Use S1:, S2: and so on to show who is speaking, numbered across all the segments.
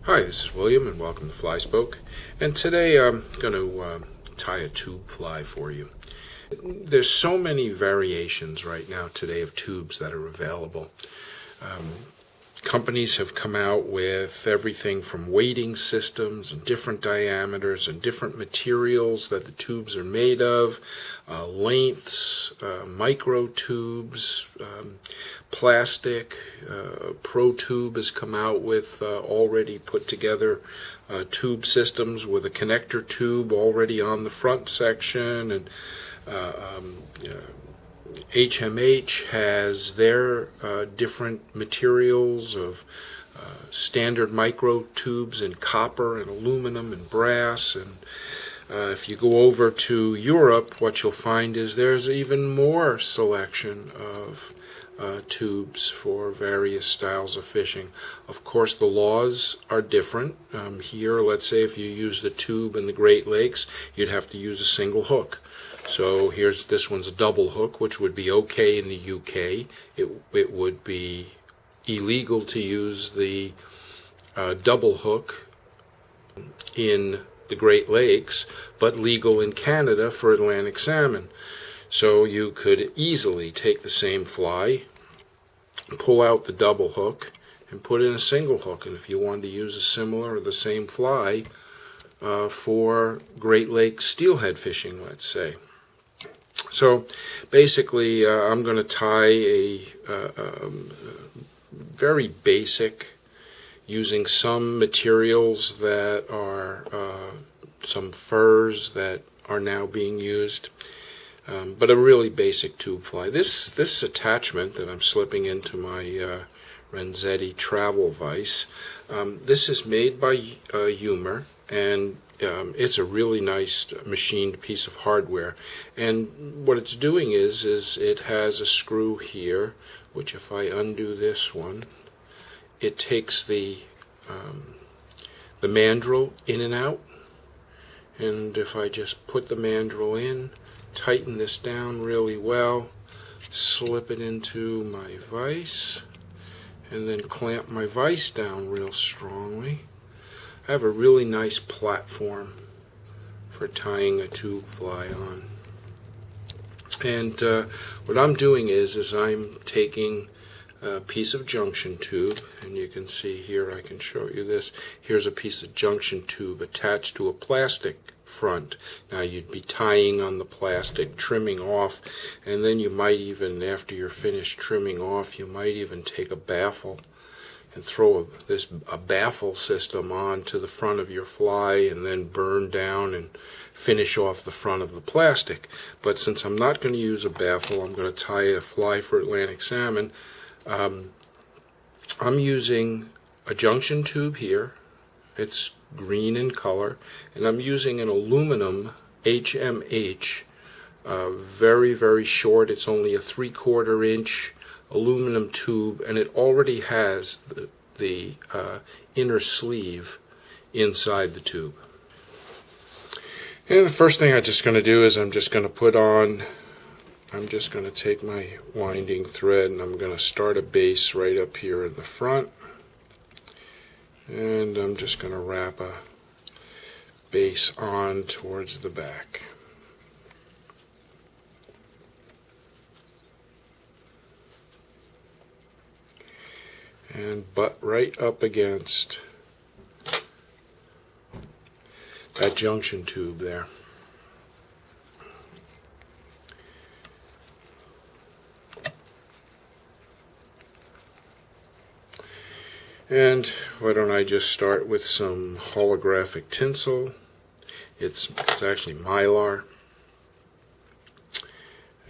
S1: Hi, this is William and welcome to FlySpoke. And today I'm going to tie a tube fly for you. There's so many variations right now today of tubes that are available. Companies have come out with everything from weighting systems and different diameters and different materials that the tubes are made of, lengths, micro tubes, plastic. Pro Tube has come out with already put together tube systems with a connector tube already on the front section, and HMH has their different materials of standard micro tubes in copper and aluminum and brass. And if you go over to Europe, what you'll find is there's even more selection of tubes for various styles of fishing. Of course, the laws are different. Here, let's say if you use the tube in the Great Lakes, you'd have to use a single hook. So this one's a double hook, which would be okay in the UK. It would be illegal to use the double hook in the Great Lakes, but legal in Canada for Atlantic salmon. So you could easily take the same fly, pull out the double hook, and put in a single hook. And if you wanted to use a similar or the same fly for Great Lakes steelhead fishing, let's say. So basically, I'm going to tie a very basic, using some materials that are some furs that are now being used, but a really basic tube fly. This attachment that I'm slipping into my Renzetti travel vise, this is made by Humor, and it's a really nice machined piece of hardware. And what it's doing is it has a screw here, which if I undo this one, it takes the mandrel in and out. And if I just put the mandrel in, tighten this down really well, slip it into my vise, and then clamp my vise down real strongly, I have a really nice platform for tying a tube fly on. And what I'm doing is I'm taking a piece of junction tube, and you can see here, I can show you this. Here's a piece of junction tube attached to a plastic front. Now you'd be tying on the plastic, trimming off, and then you might even, after you're finished trimming off, you might even take a baffle and throw a baffle system on to the front of your fly and then burn down and finish off the front of the plastic. But since I'm not going to use a baffle, I'm going to tie a fly for Atlantic salmon. I'm using a junction tube here. It's green in color, and I'm using an aluminum HMH, very, very short. It's only a 3/4 inch aluminum tube, and it already has the inner sleeve inside the tube. And the first thing I'm just going to do is I'm just going to take my winding thread, and I'm going to start a base right up here in the front, and I'm just going to wrap a base on towards the back. And butt right up against that junction tube there. And why don't I just start with some holographic tinsel. It's actually mylar.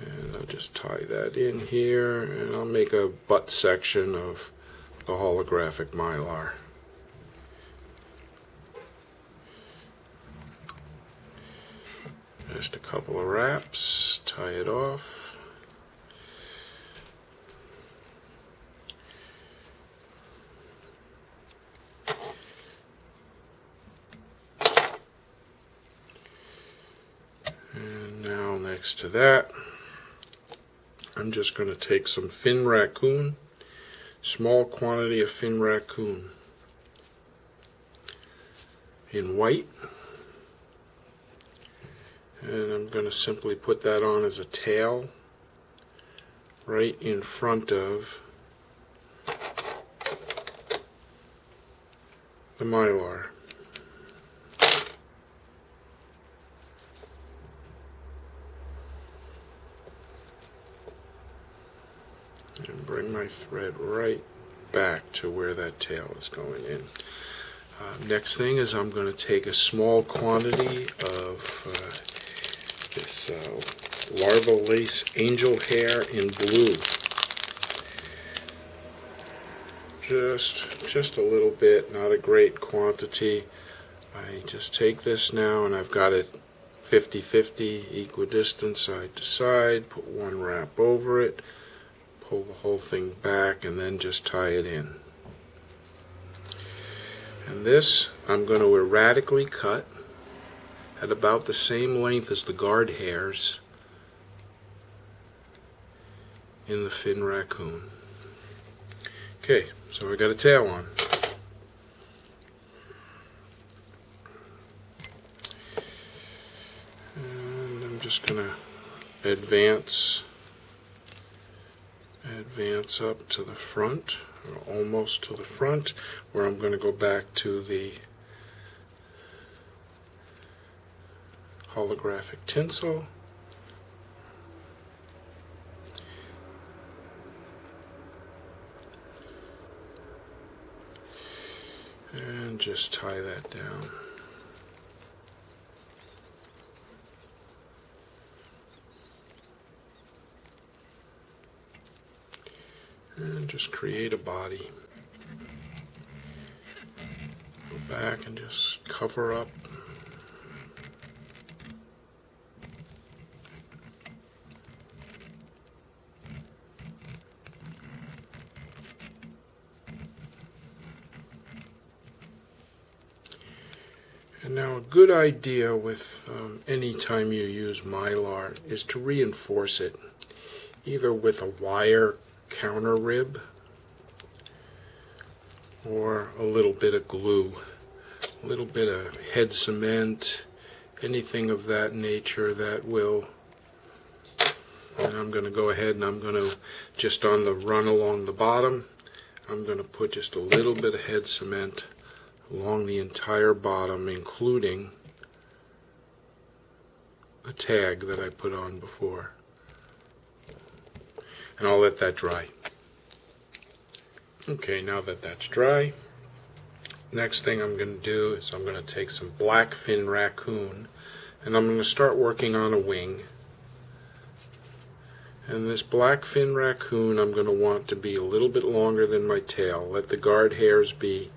S1: And I'll just tie that in here, and I'll make a butt section of the holographic mylar. Just a couple of wraps, tie it off. And now next to that, I'm just going to take some fin raccoon, small quantity of fin raccoon, in white. And I'm going to simply put that on as a tail right in front of the Mylar. And bring my thread right back to where that tail is going in. Next thing is I'm going to take a small quantity of this larval lace angel hair in blue. Just a little bit, not a great quantity. I just take this now and I've got it 50-50, equidistant side to side, put one wrap over it, pull the whole thing back, and then just tie it in. And this I'm going to erratically cut at about the same length as the guard hairs in the fin raccoon. Okay, so I got a tail on. And I'm just going to advance up to the front, or almost to the front, where I'm going to go back to the holographic tinsel. And just tie that down. And just create a body. Go back and just cover up. And now a good idea with any time you use Mylar is to reinforce it, either with a wire counter rib or a little bit of glue, a little bit of head cement, anything of that nature that will. And I'm going to go ahead and I'm going to, just on the run along the bottom, I'm going to put just a little bit of head cement along the entire bottom, including a tag that I put on before. And I'll let that dry. Okay, now that that's dry, next thing I'm going to do is I'm going to take some black fin raccoon and I'm going to start working on a wing. And this black fin raccoon I'm going to want to be a little bit longer than my tail. Let the guard hairs be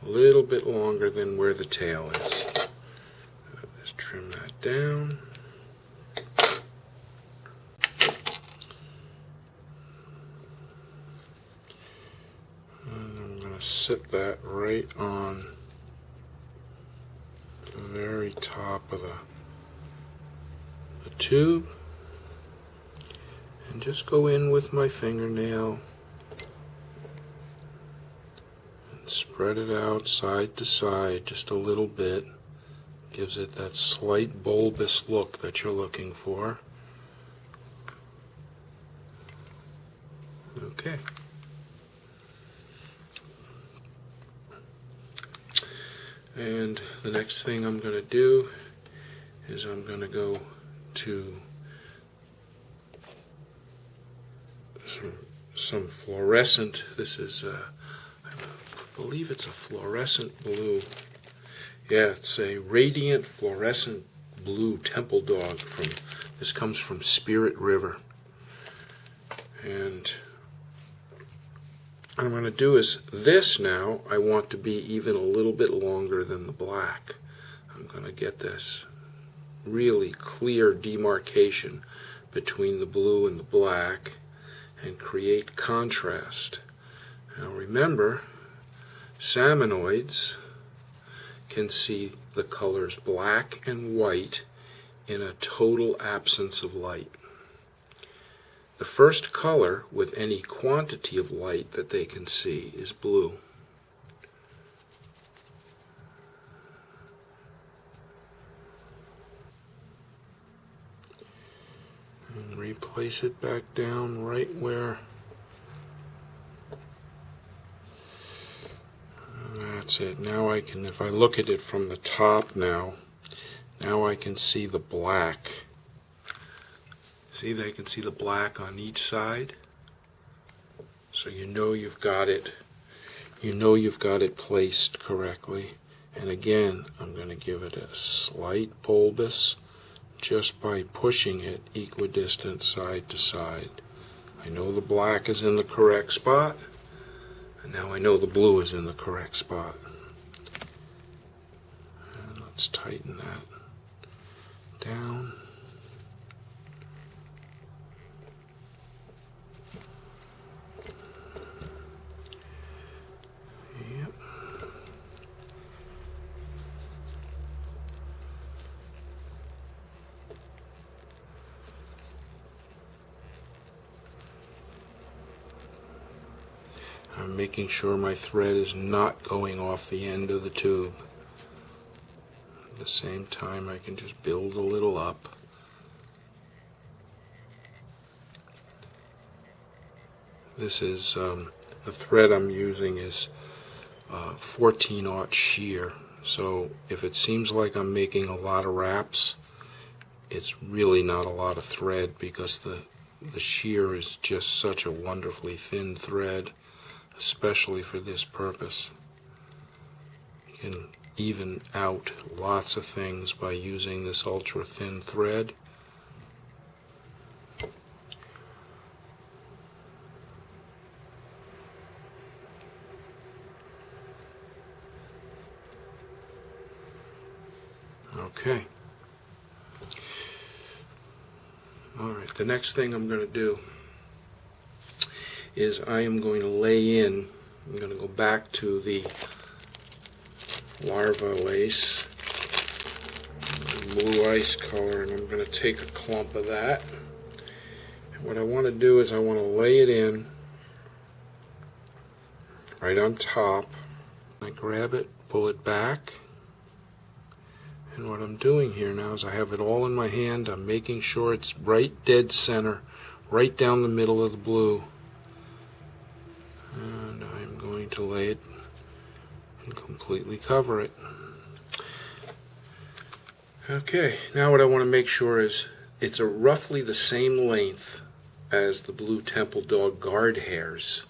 S1: a little bit longer than where the tail is. Let's trim that down. And I'm going to sit that right on the very top of the tube. And just go in with my fingernail and spread it out side to side just a little bit. Gives it that slight bulbous look that you're looking for. Okay. And the next thing I'm going to do is I'm going to go to some fluorescent. This is I believe it's a fluorescent blue. Yeah, it's a radiant fluorescent blue temple dog. This comes from Spirit River. And what I'm going to do is this now I want to be even a little bit longer than the black. I'm going to get this really clear demarcation between the blue and the black and create contrast. Now remember, salmonoids can see the colors black and white in a total absence of light. The first color with any quantity of light that they can see is blue. replace it back down right where. That's it. Now I can, if I look at it from the top now I can see the black. See, they can see the black on each side. So you know you've got it. You know you've got it placed correctly. And again, I'm going to give it a slight bulbous just by pushing it equidistant side to side. I know the black is in the correct spot, and now I know the blue is in the correct spot. And let's tighten that down. Yep. I'm making sure my thread is not going off the end of the tube. At the same time, I can just build a little up. This is, the thread I'm using is 14/0 shear. So if it seems like I'm making a lot of wraps, it's really not a lot of thread, because the shear is just such a wonderfully thin thread, especially for this purpose. You can even out lots of things by using this ultra thin thread. Okay. Alright, the next thing I'm going to do is I am going to lay in, I'm going to go back to the larva lace, blue ice color, and I'm going to take a clump of that. And what I want to do is I want to lay it in right on top. I grab it, pull it back, and what I'm doing here now is I have it all in my hand. I'm making sure it's right dead center, right down the middle of the blue. And I'm going to lay it and completely cover it. Okay, now what I want to make sure is it's roughly the same length as the blue temple dog guard hairs.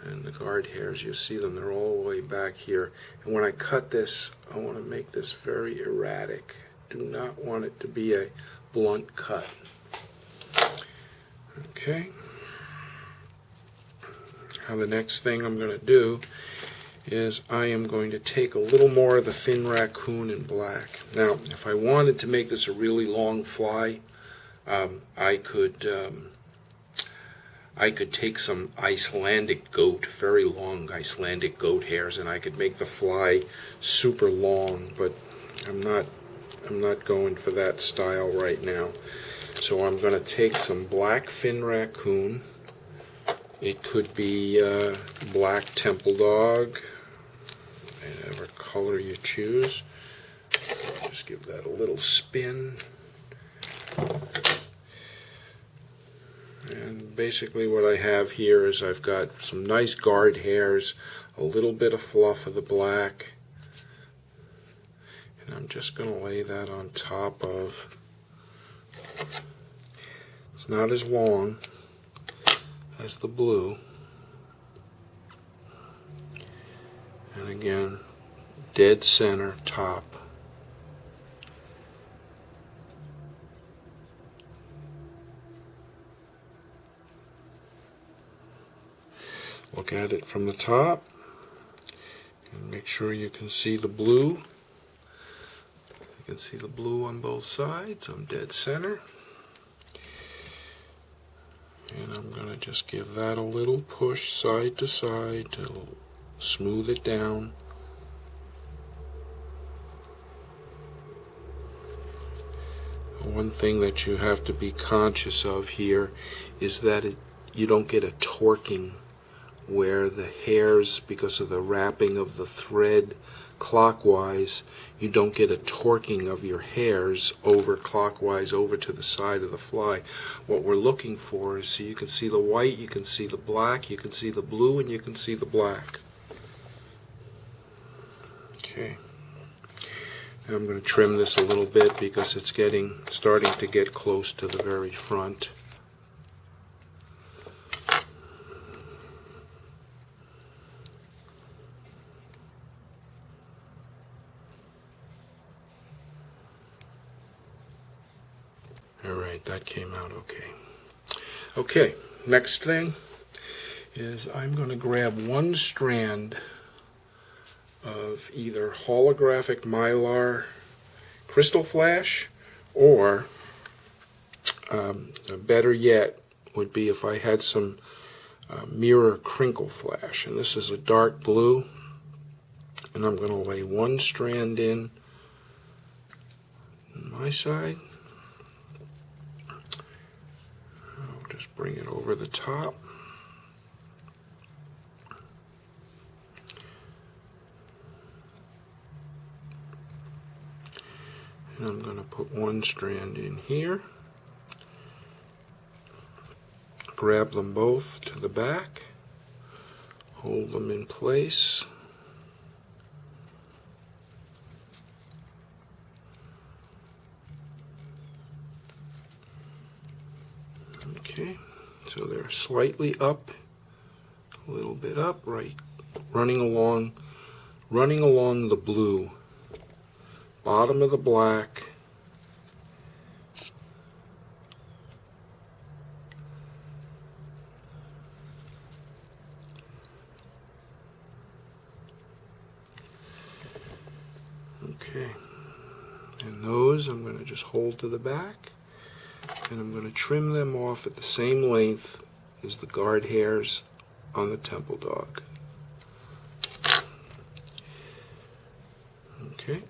S1: And the guard hairs, you see them, they're all the way back here. And when I cut this, I want to make this very erratic. Do not want it to be a blunt cut. Okay. Now the next thing I'm going to do is I am going to take a little more of the fin raccoon in black. Now, if I wanted to make this a really long fly, I could take some Icelandic goat, very long Icelandic goat hairs, and I could make the fly super long, but I'm not going for that style right now. So I'm going to take some black fin raccoon. It could be black temple dog, whatever color you choose. Just give that a little spin. And basically what I have here is I've got some nice guard hairs, a little bit of fluff of the black, and I'm just going to lay that on top of. It's not as long as the blue, and again, dead center top. Look at it from the top and make sure you can see the blue. You can see the blue on both sides. I'm dead center. And I'm going to just give that a little push side to side to smooth it down. One thing that you have to be conscious of here is that you don't get a torquing where the hairs, because of the wrapping of the thread, clockwise, you don't get a torquing of your hairs over clockwise over to the side of the fly. What we're looking for is, so you can see the white, you can see the black, you can see the blue, and you can see the black. Okay. Now I'm going to trim this a little bit because it's starting to get close to the very front. Alright, that came out okay. Okay, next thing is I'm going to grab one strand of either holographic mylar crystal flash, or better yet would be if I had some mirror crinkle flash. And this is a dark blue, and I'm going to lay one strand in on my side. I'll just bring it over the top. And I'm going to put one strand in here, grab them both to the back, hold them in place, okay, so they're slightly up, a little bit up, right, running along the blue. Bottom of the black, okay, and those I'm going to just hold to the back, and I'm going to trim them off at the same length as the guard hairs on the temple dog. Okay.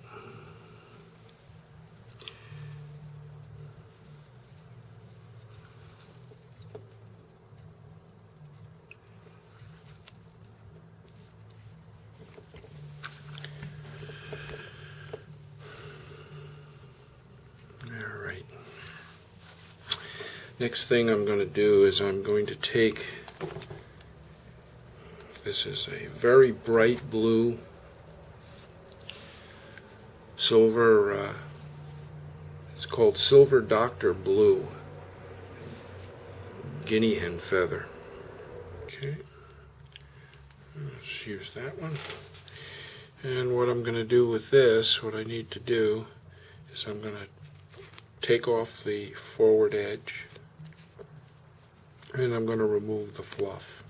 S1: Next thing I'm going to do is I'm going to take, this is a very bright blue silver, it's called Silver Doctor Blue, guinea hen feather. Okay, let's use that one. And what I'm going to do with this, what I need to do is I'm going to take off the forward edge, and I'm going to remove the fluff.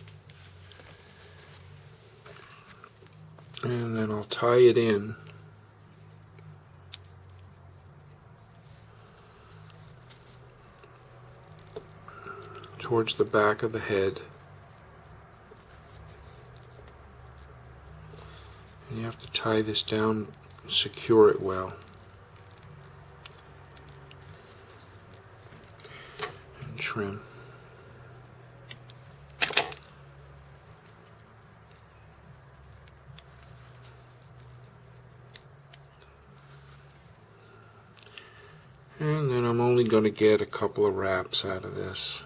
S1: And then I'll tie it in towards the back of the head. And you have to tie this down, secure it well. And trim. And then I'm only going to get a couple of wraps out of this.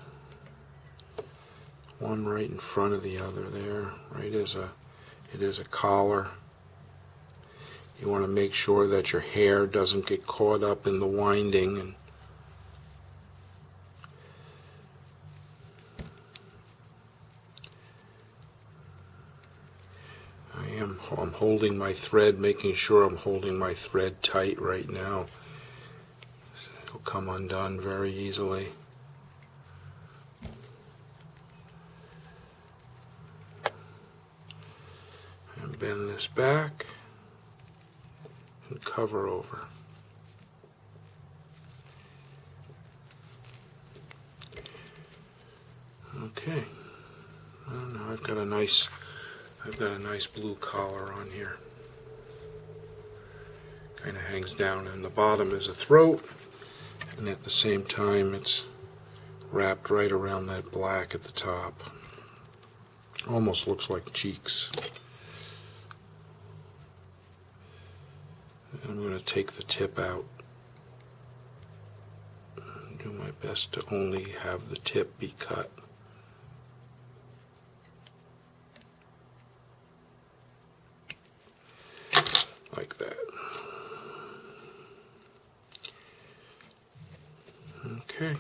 S1: One right in front of the other there, right as it is a collar. You want to make sure that your hair doesn't get caught up in the winding. And I'm holding my thread, making sure I'm holding my thread tight right now. It'll come undone very easily. And bend this back and cover over. Okay. Well, now I've got a nice blue collar on here. Kind of hangs down, and the bottom is a throat, and at the same time it's wrapped right around that black at the top. Almost looks like cheeks. I'm going to take the tip out. Do my best to only have the tip be cut. Like that. Okay.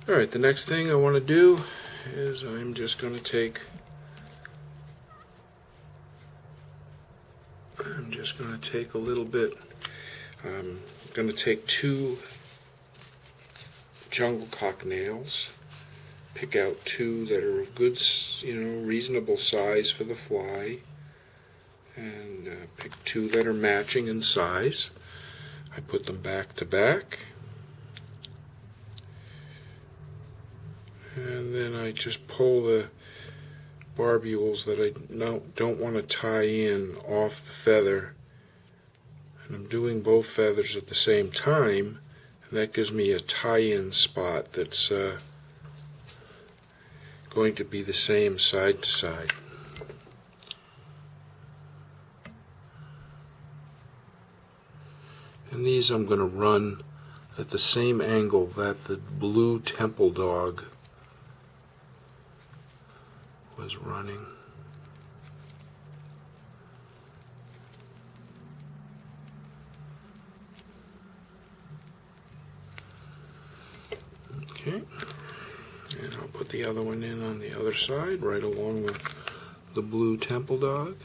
S1: Alright, the next thing I want to do is I'm just going to take a little bit. I'm going to take 2 jungle cock nails, pick out 2 that are of good, reasonable size for the fly, and pick 2 that are matching in size. I put them back to back, and then I just pull the barbules that I don't want to tie in off the feather, and I'm doing both feathers at the same time, and that gives me a tie-in spot that's going to be the same side to side. And these I'm going to run at the same angle that the blue temple dog was running. Okay, and I'll put the other one in on the other side, right along with the blue temple dog.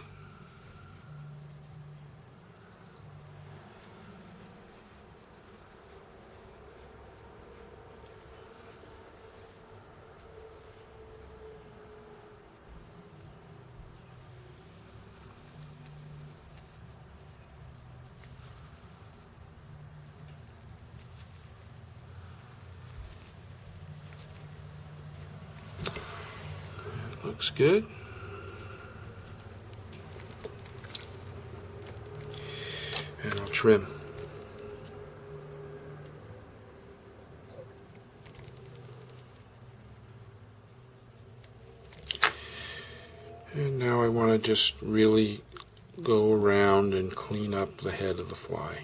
S1: Looks good. And I'll trim. And now I want to just really go around and clean up the head of the fly.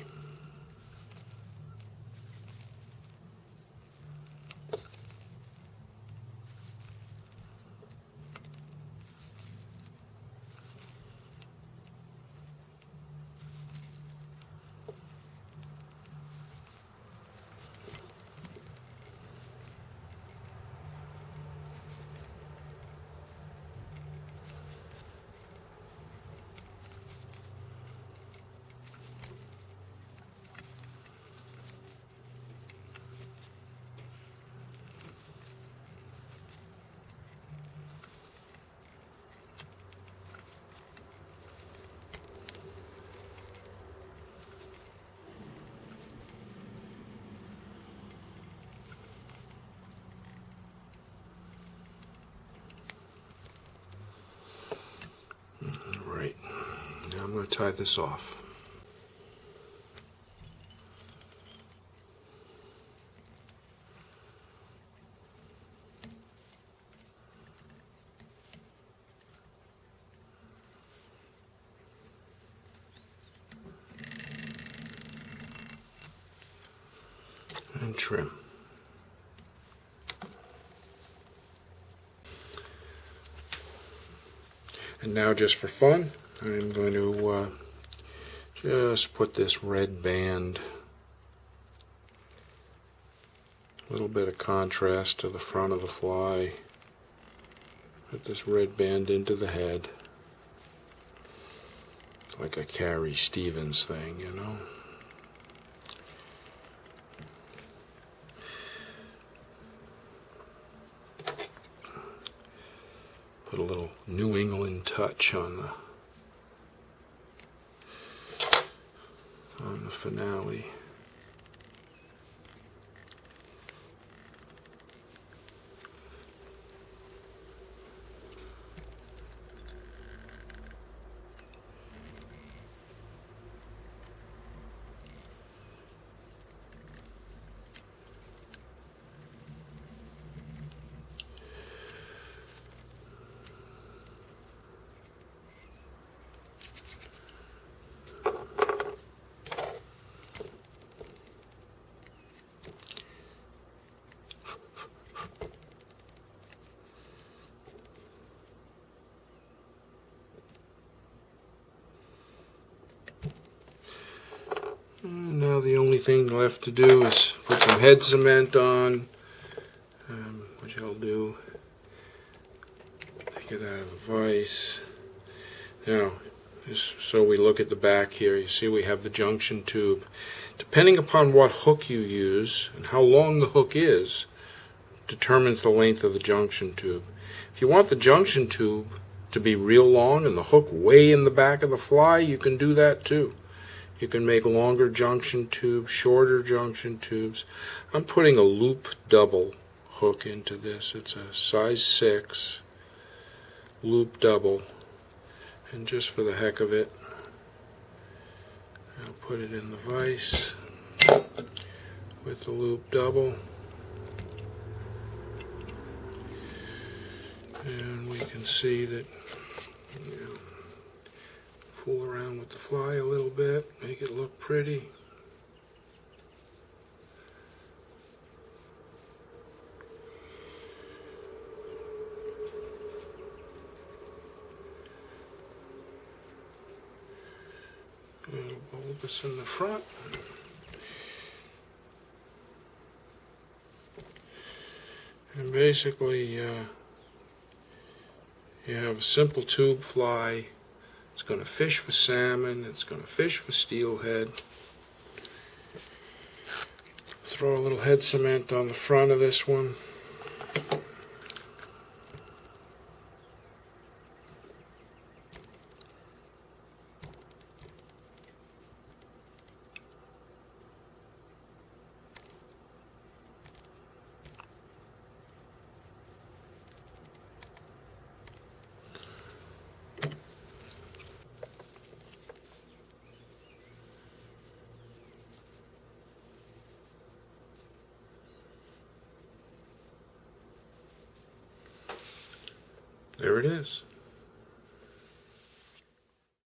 S1: Right, now I'm going to tie this off. And trim. And now, just for fun, I'm going to just put this red band, a little bit of contrast to the front of the fly. Put this red band into the head. It's like a Carrie Stevens thing, you know. Put a little New England touch on the finale. And now the only thing left to do is put some head cement on, which I'll do. Take it out of the vise. Now, just so we look at the back here, you see we have the junction tube. Depending upon what hook you use and how long the hook is, determines the length of the junction tube. If you want the junction tube to be real long and the hook way in the back of the fly, you can do that too. You can make longer junction tubes, shorter junction tubes. I'm putting a loop double hook into this. It's a size 6 loop double. And just for the heck of it, I'll put it in the vise with the loop double. And we can see that, fool around with the fly a little bit, make it look pretty. And bulbous in the front. And basically, you have a simple tube fly. It's going to fish for salmon. It's going to fish for steelhead. Throw a little head cement on the front of this one. There it is.